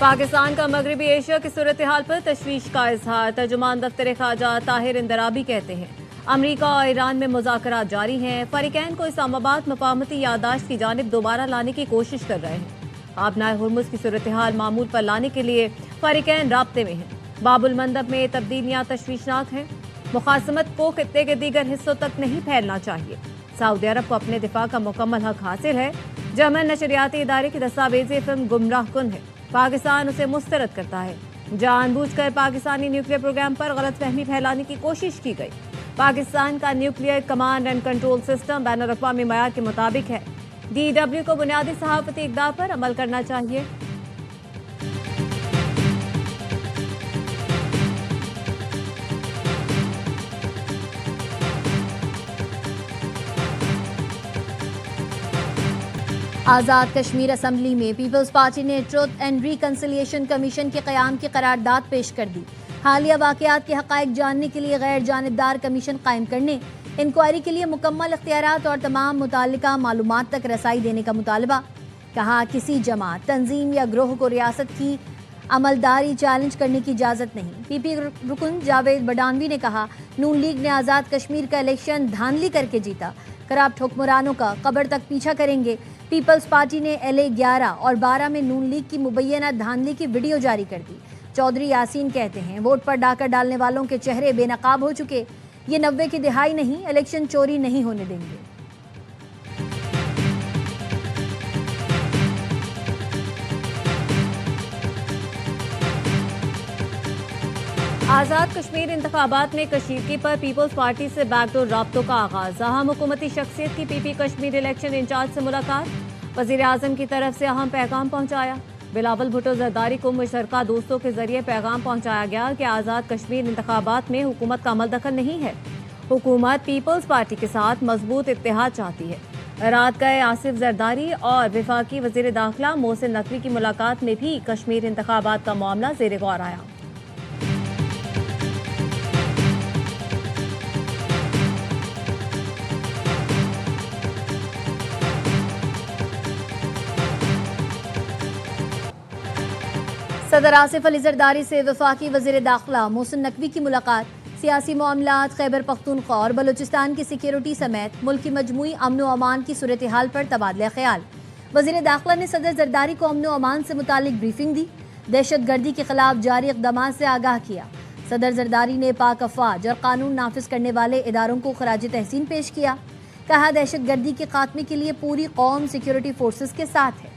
پاکستان کا مغربی ایشیا کی صورتحال پر تشویش کا اظہار۔ ترجمان دفتر خارجہ طاہر اندرابی کہتے ہیں امریکہ اور ایران میں مذاکرات جاری ہیں، فریقین کو اسلام آباد مفاہمتی یادداشت کی جانب دوبارہ لانے کی کوشش کر رہے ہیں۔ آبنائے ہرمز کی صورتحال معمول پر لانے کے لیے فریقین رابطے میں ہیں۔ باب المندب میں تبدیلیاں تشویشناک ہیں، مخاصمت کو خطے کے دیگر حصوں تک نہیں پھیلنا چاہیے۔ سعودی عرب کو اپنے دفاع کا مکمل حق حاصل ہے۔ جرمن نشریاتی ادارے کی دستاویزی فلم گمراہ کن ہے، پاکستان اسے مسترد کرتا ہے۔ جان بوجھ کر پاکستانی نیوکلیئر پروگرام پر غلط فہمی پھیلانے کی کوشش کی گئی۔ پاکستان کا nuclear command and control system بین الاقوامی معیار کے مطابق ہے۔ DW کو بنیادی صحافتی اقدار پر عمل کرنا چاہیے۔ آزاد کشمیر اسمبلی میں پیپلز پارٹی نے ٹروتھ اینڈ ریکنسیلیشن کمیشن کے قیام کی قرارداد پیش کر دی۔ حالیہ واقعات کے حقائق جاننے کے لیے غیر جانبدار کمیشن قائم کرنے، انکوائری کے لیے مکمل اختیارات اور تمام متعلقہ معلومات تک رسائی دینے کا مطالبہ۔ کہا کسی جماعت، تنظیم یا گروہ کو ریاست کی عملداری چیلنج کرنے کی اجازت نہیں۔ PP رکن جاوید بڈانوی نے کہا نون لیگ نے آزاد کشمیر کا الیکشن دھاندلی کر کے جیتا، کرپٹ حکمرانوں کا قبر تک پیچھا کریں گے۔ پیپلز پارٹی نے LA 11 اور 12 میں نون لیگ کی مبینہ دھاندلی کی ویڈیو جاری کر دی۔ چودھری یاسین کہتے ہیں ووٹ پر ڈاکہ ڈالنے والوں کے چہرے بے نقاب ہو چکے، یہ 90 کی دہائی نہیں، الیکشن چوری نہیں ہونے دیں گے۔ آزاد کشمیر انتخابات میں کشیدگی پر پیپلز پارٹی سے بیک ڈور رابطوں کا آغاز۔ اہم حکومتی شخصیت کی PP کشمیر الیکشن انچارج سے ملاقات، وزیر اعظم کی طرف سے اہم پیغام پہنچایا۔ بلاول بھٹو زرداری کو مشترکہ دوستوں کے ذریعے پیغام پہنچایا گیا کہ آزاد کشمیر انتخابات میں حکومت کا عمل دخل نہیں ہے۔ حکومت پیپلز پارٹی کے ساتھ مضبوط اتحاد چاہتی ہے۔ رات گئے آصف زرداری اور وفاقی وزیر داخلہ محسن نقوی کی ملاقات میں بھی کشمیر انتخابات کا معاملہ زیر غور آیا۔ صدر آصف علی زرداری سے وفاقی وزیر داخلہ محسن نقوی کی ملاقات، سیاسی معاملات، خیبر پختونخوا اور بلوچستان کی سیکیورٹی سمیت ملک کی مجموعی امن و امان کی صورتحال پر تبادلہ خیال۔ وزیر داخلہ نے صدر زرداری کو امن و امان سے متعلق بریفنگ دی، دہشت گردی کے خلاف جاری اقدامات سے آگاہ کیا۔ صدر زرداری نے پاک افواج اور قانون نافذ کرنے والے اداروں کو خراج تحسین پیش کیا۔ کہا دہشت گردی کے خاتمے کے لیے پوری قوم سیکیورٹی فورسز کے ساتھ ہے۔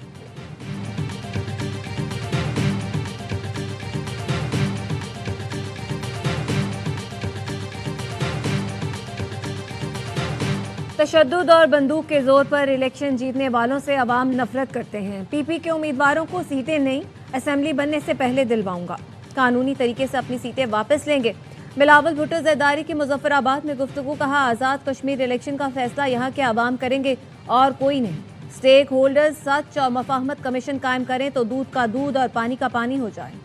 تشدد اور بندوق کے زور پر الیکشن جیتنے والوں سے عوام نفرت کرتے ہیں۔ PP کے امیدواروں کو سیٹیں نہیں، اسمبلی بننے سے پہلے دلواؤں گا، قانونی طریقے سے اپنی سیٹیں واپس لیں گے۔ بلاول بھٹو زرداری کی مظفر آباد میں گفتگو، کہا آزاد کشمیر الیکشن کا فیصلہ یہاں کے عوام کریں گے اور کوئی نہیں۔ سٹیک ہولڈرز سچ اور مفاہمت کمیشن قائم کریں تو دودھ کا دودھ اور پانی کا پانی ہو جائے۔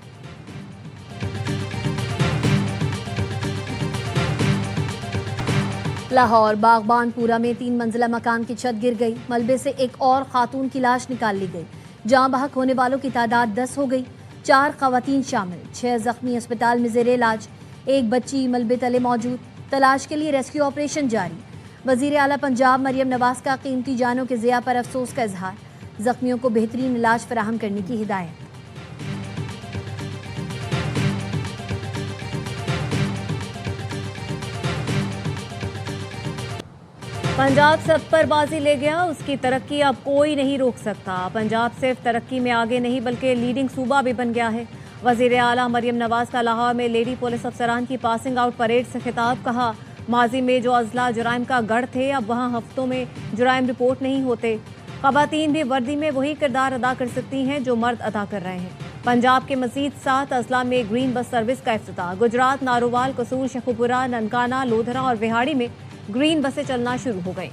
لاہور باغبان پورہ میں 3 منزلہ مکان کی چھت گر گئی، ملبے سے ایک اور خاتون کی لاش نکال لی گئی۔ جاں بحق ہونے والوں کی تعداد 10 ہو گئی، 4 خواتین شامل، 6 زخمی اسپتال میں زیر علاج، ایک بچی ملبے تلے موجود، تلاش کے لیے ریسکیو آپریشن جاری۔ وزیر اعلیٰ پنجاب مریم نواز کا قیمتی جانوں کے ضیاع پر افسوس کا اظہار، زخمیوں کو بہترین علاج فراہم کرنے کی ہدایت۔ پنجاب سب پر بازی لے گیا، اس کی ترقی اب کوئی نہیں روک سکتا۔ پنجاب صرف ترقی میں آگے نہیں بلکہ لیڈنگ صوبہ بھی بن گیا ہے۔ وزیر اعلیٰ مریم نواز کا لاہور میں لیڈی پولیس افسران کی پاسنگ آؤٹ پریڈ سے خطاب، کہا ماضی میں جو اضلاع جرائم کا گڑھ تھے اب وہاں ہفتوں میں جرائم رپورٹ نہیں ہوتے۔ خواتین بھی وردی میں وہی کردار ادا کر سکتی ہیں جو مرد ادا کر رہے ہیں۔ پنجاب کے مزید 7 اضلاع میں گرین بس سروس کا افتتاح، گجرات، نارووال، قصور، شیخوپورہ، ننکانہ، لودھرا اور وہاڑی میں گرین بسیں چلنا شروع ہو گئیں۔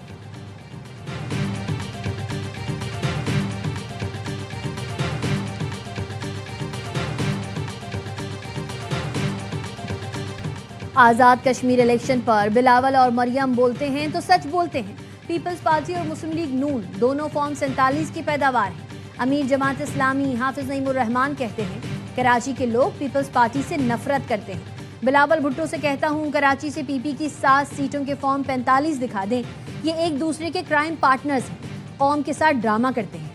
آزاد کشمیر الیکشن پر بلاول اور مریم بولتے ہیں تو سچ بولتے ہیں۔ پیپلز پارٹی اور مسلم لیگ نون دونوں فارم 47 کی پیداوار ہیں۔ امیر جماعت اسلامی حافظ نعیم الرحمان کہتے ہیں کراچی کے لوگ پیپلز پارٹی سے نفرت کرتے ہیں۔ بلاول بھٹو سے کہتا ہوں کراچی سے پی پی کی 7 سیٹوں کے فارم 45 دکھا دیں، یہ ایک دوسرے کے کرائم پارٹنرز ہیں، قوم کے ساتھ ڈرامہ کرتے ہیں۔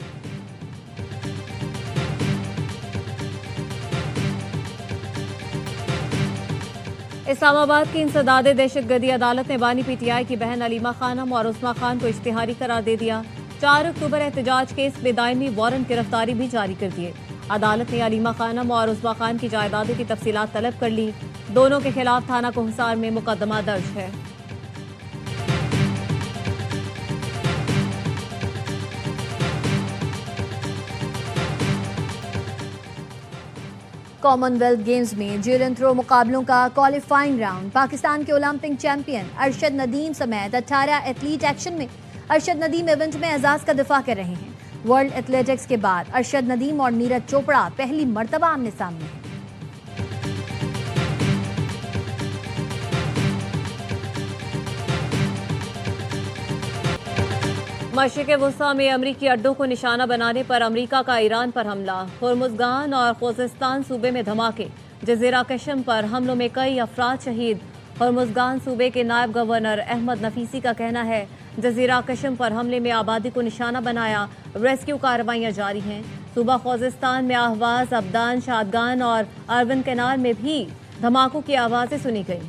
اسلام آباد کی انسداد دہشت گردی عدالت نے بانی پی ٹی آئی کی بہن علیمہ خانم اور عثمہ خان کو اشتہاری قرار دے دیا۔ 4 اکتوبر احتجاج کیس میں دائمی وارنٹ گرفتاری بھی جاری کر دیے۔ عدالت نے علیمہ خانم اور عثمہ خان کی جائیدادوں کی تفصیلات طلب کر لی۔ دونوں کے خلاف تھانہ کوہسار میں مقدمہ درج ہے۔ کامن ویلتھ گیمز میں جیولن تھرو مقابلوں کا کوالیفائنگ راؤنڈ، پاکستان کے اولمپک چیمپئن ارشد ندیم سمیت 18 ایتھلیٹ ایکشن میں۔ ارشد ندیم ایونٹ میں اعزاز کا دفاع کر رہے ہیں۔ ورلڈ ایتھلیٹکس کے بعد ارشد ندیم اور نیرج چوپڑا پہلی مرتبہ آمنے سامنے ہیں۔ مشرق وسطی میں امریکی اڈوں کو نشانہ بنانے پر امریکہ کا ایران پر حملہ، ہرمزگان اور خوزستان صوبے میں دھماکے، جزیرہ کشم پر حملوں میں کئی افراد شہید۔ ہرمزگان صوبے کے نائب گورنر احمد نفیسی کا کہنا ہے جزیرہ کشم پر حملے میں آبادی کو نشانہ بنایا، ریسکیو کارروائیاں جاری ہیں۔ صوبہ خوزستان میں اہواز، ابدان، شادگان اور اربن کینال میں بھی دھماکوں کی آوازیں سنی گئیں۔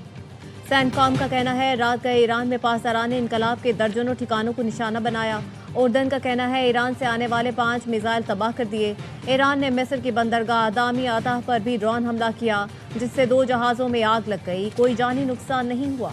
سینٹ کام کا کہنا ہے رات گئے ایران میں پاسداران انقلاب کے درجنوں ٹھکانوں کو نشانہ بنایا۔ اردن کا کہنا ہے ایران سے آنے والے 5 میزائل تباہ کر دیے۔ ایران نے مصر کی بندرگاہ دامی آتاہ پر بھی ڈرون حملہ کیا، جس سے 2 جہازوں میں آگ لگ گئی، کوئی جانی نقصان نہیں ہوا۔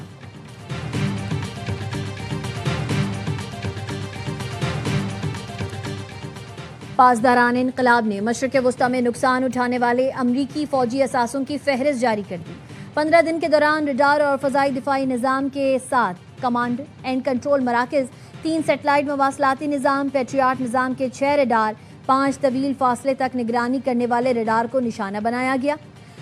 پاسداران انقلاب نے مشرق وسطی میں نقصان اٹھانے والے امریکی فوجی اثاثوں کی فہرست جاری کر دی۔ 15 دن کے دوران ریڈار اور فضائی دفاعی نظام کے ساتھ کمانڈ اینڈ کنٹرول مراکز، 3 سیٹلائٹ مواصلاتی نظام، پیٹریاٹ نظام کے 6 ریڈار، 5 طویل فاصلے تک نگرانی کرنے والے ریڈار کو نشانہ بنایا گیا۔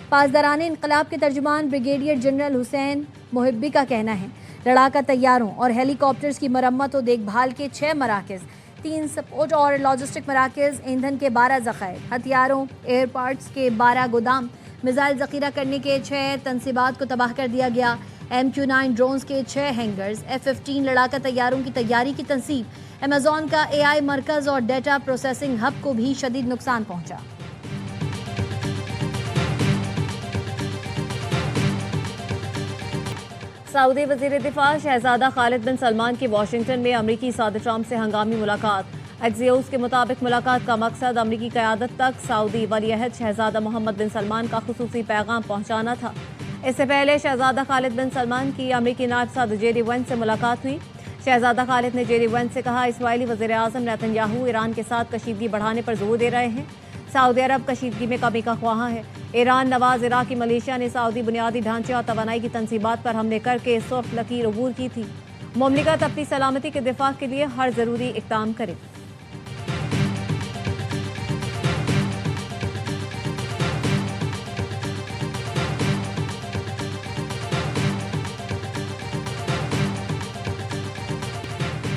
پاسداران انقلاب کے ترجمان بریگیڈیئر جنرل حسین محبی کا کہنا ہے لڑاکا طیاروں اور ہیلی کاپٹرز کی مرمت و دیکھ بھال کے 6 مراکز، 3 سپورٹ اور لاجسٹک مراکز، ایندھن کے 12 ذخائر، ہتھیاروں، ایئر پارٹس کے 12 گودام، میزائل ذخیرہ کرنے کے 6 تنصیبات کو تباہ کر دیا گیا۔ MQ-9 ڈرونز کے 6 ہینگرز، F-15 لڑاکا طیاروں کی تیاری کی تنصیب، ایمیزون کا AI مرکز اور ڈیٹا پروسیسنگ ہب کو بھی شدید نقصان پہنچا۔ سعودی وزیر دفاع شہزادہ خالد بن سلمان کی واشنگٹن میں امریکی صدر ٹرمپ سے ہنگامی ملاقات۔ ایکزیوس کے مطابق ملاقات کا مقصد امریکی قیادت تک سعودی ولی عہد شہزادہ محمد بن سلمان کا خصوصی پیغام پہنچانا تھا۔ اس سے پہلے شہزادہ خالد بن سلمان کی امریکی نائب صدر جے ڈی وینس سے ملاقات ہوئی۔ شہزادہ خالد نے جے ڈی وینس سے کہا اسرائیلی وزیر اعظم نیتن یاہو ایران کے ساتھ کشیدگی بڑھانے پر زور دے رہے ہیں۔ سعودی عرب کشیدگی میں کمی کا خواہاں ہے۔ ایران نواز عراقی ملیشیا نے سعودی بنیادی ڈھانچے اور توانائی کی تنصیبات پر حملے کر کے سرخ لکیر عبور کی تھی۔ مملکت اپنی سلامتی کے دفاع کے لیے ہر ضروری اقدام کرے۔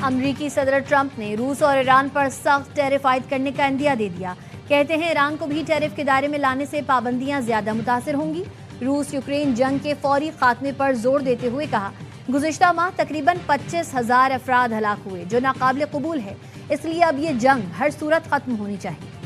امریکی صدر ٹرمپ نے روس اور ایران پر سخت ٹیرف عائد کرنے کا عندیہ دے دیا۔ کہتے ہیں ایران کو بھی ٹیرف کے دائرے میں لانے سے پابندیاں زیادہ متاثر ہوں گی۔ روس یوکرین جنگ کے فوری خاتمے پر زور دیتے ہوئے کہا گزشتہ ماہ تقریباً 25,000 افراد ہلاک ہوئے، جو ناقابل قبول ہے، اس لیے اب یہ جنگ ہر صورت ختم ہونی چاہیے۔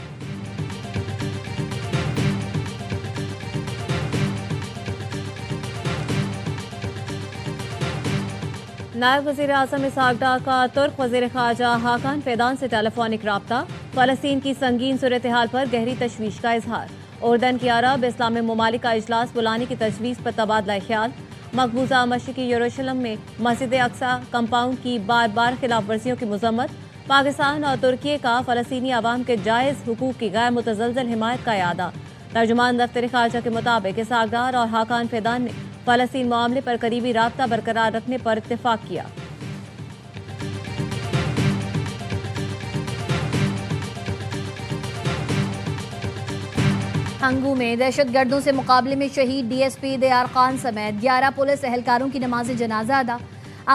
نائب وزیر اعظم اسحاق ڈار کا ترک وزیر خارجہ حاکان فیدان سے ٹیلی فونک رابطہ، فلسطین کی سنگین صورتحال پر گہری تشویش کا اظہار۔ اردن کی عرب اسلامی ممالک کا اجلاس بلانے کی تجویز پر تبادلہ خیال۔ مقبوضہ مشرقی یروشلم میں مسجد اقصی کمپاؤنڈ کی بار بار خلاف ورزیوں کی مذمت۔ پاکستان اور ترکیے کا فلسطینی عوام کے جائز حقوق کی غیر متزلزل حمایت کا اعادہ۔ ترجمان دفتر خارجہ کے مطابق اسحاق ڈار اور حاکان فیدان نے فلسطین معاملے پر قریبی رابطہ برقرار رکھنے پر اتفاق کیا۔ ہنگو میں دہشت گردوں سے مقابلے میں شہید ڈی ایس پی دیار خان سمیت 11 پولیس اہلکاروں کی نماز جنازہ ادا۔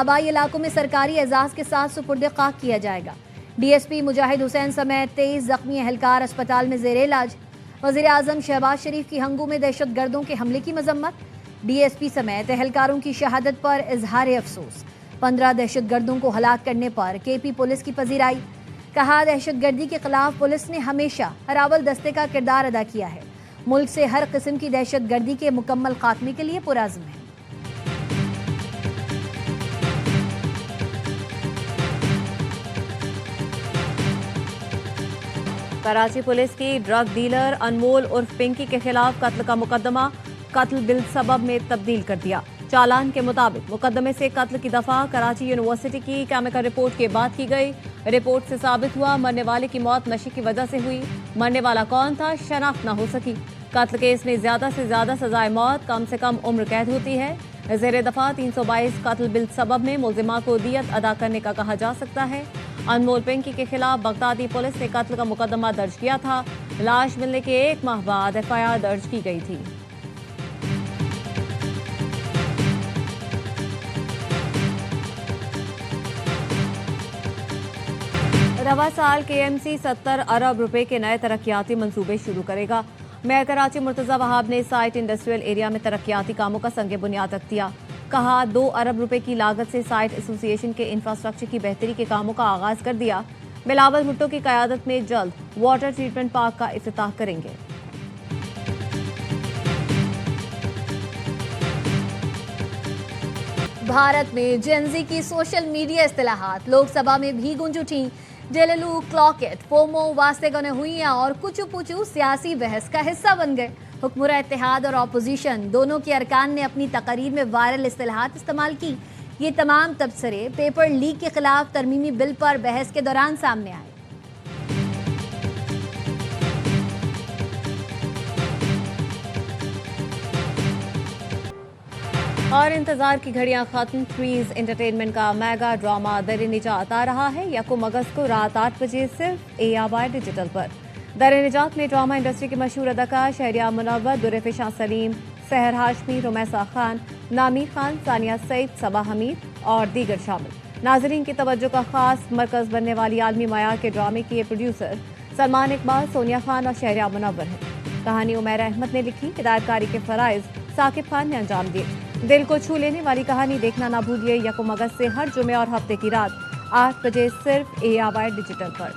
آبائی علاقوں میں سرکاری اعزاز کے ساتھ سپرد خاک کیا جائے گا۔ DSP مجاہد حسین سمیت 23 زخمی اہلکار اسپتال میں زیر علاج۔ وزیر اعظم شہباز شریف کی ہنگو میں دہشت گردوں کے حملے کی مذمت۔ DSP سمیت اہلکاروں کی شہادت پر اظہار افسوس۔ 15 دہشت گردوں کو ہلاک کرنے پر KP پولیس کی پذیرائی۔ کہا دہشت گردی کے خلاف پولیس نے ہمیشہ ہراول دستے کا کردار ادا کیا ہے۔ ملک سے ہر قسم کی دہشت گردی کے مکمل خاتمے کے لیے پرعزم ہے۔ کراچی پولیس کی ڈرگ ڈیلر انمول عرف پنکی کے خلاف قتل کا مقدمہ قتل بالسبب میں تبدیل کر دیا۔ چالان کے مطابق مقدمے سے قتل کی دفعہ کراچی یونیورسٹی کی کیمیکل رپورٹ کے بعد کی گئی۔ رپورٹ سے ثابت ہوا مرنے والے کی موت نشے کی وجہ سے ہوئی۔ مرنے والا کون تھا شناخت نہ ہو سکی۔ قتل کیس میں زیادہ سے زیادہ سزائے موت کم سے کم عمر قید ہوتی ہے۔ زیر دفعہ 322 قتل بالسبب میں ملزمہ کو دیت ادا کرنے کا کہا جا سکتا ہے۔ انمول پنکی کے خلاف بغدادی پولیس نے قتل کا مقدمہ درج کیا تھا۔ لاش ملنے کے 1 ماہ بعد FIR درج کی گئی تھی۔ رواں سال KMC 70 ارب روپے کے نئے ترقیاتی منصوبے شروع کرے گا۔ میئر کراچی مرتضی وہاب نے سائٹ انڈسٹریل ایریا میں ترقیاتی کاموں کا سنگ بنیاد رکھ دیا۔ کہا 2 ارب روپے کی لاگت سے سائٹ ایسوسی ایشن کے انفراسٹرکچر کی بہتری کے کاموں کا آغاز کر دیا۔ بلاول بھٹو کی قیادت میں جلد واٹر ٹریٹمنٹ پارک کا افتتاح کریں گے۔ بھارت میں جنزی کی سوشل میڈیا اصطلاحات لوک سبھا میں بھی گونج اٹھیں۔ ڈیللو، کلاکٹ، فومو، واسطے گنے ہوئیاں اور کچو پوچو سیاسی بحث کا حصہ بن گئے۔ حکمراں اتحاد اور اپوزیشن دونوں کے ارکان نے اپنی تقاریر میں وائرل اصطلاحات استعمال کی۔ یہ تمام تبصرے پیپر لیک کے خلاف ترمیمی بل پر بحث کے دوران سامنے آئے۔ اور انتظار کی گھڑیاں ختم۔ تھریز انٹرٹینمنٹ کا میگا ڈرامہ در نجات آ رہا ہے 1 اگست کو رات 8 بجے صرف ARY ڈیجیٹل پر۔ در نجات میں ڈرامہ انڈسٹری کے مشہور اداکار شہریار منور، درفشاں سلیم، سحر ہاشمی، رمیسا خان، نامی خان، ثانیہ سعید، صبا حمید اور دیگر شامل۔ ناظرین کی توجہ کا خاص مرکز بننے والی عالمی معیار کے ڈرامے کے پروڈیوسر سلمان اقبال، سونیا خان اور شہریار منور ہیں۔ کہانی عمیر احمد نے لکھی، ہدایت کاری کے فرائض ثاقب خان نے انجام دیے۔ دل کو چھو لینے والی کہانی دیکھنا نہ بھولیے 1 اگست سے ہر جمعے اور ہفتے کی رات 8 بجے صرف ARY ڈیجیٹل پر۔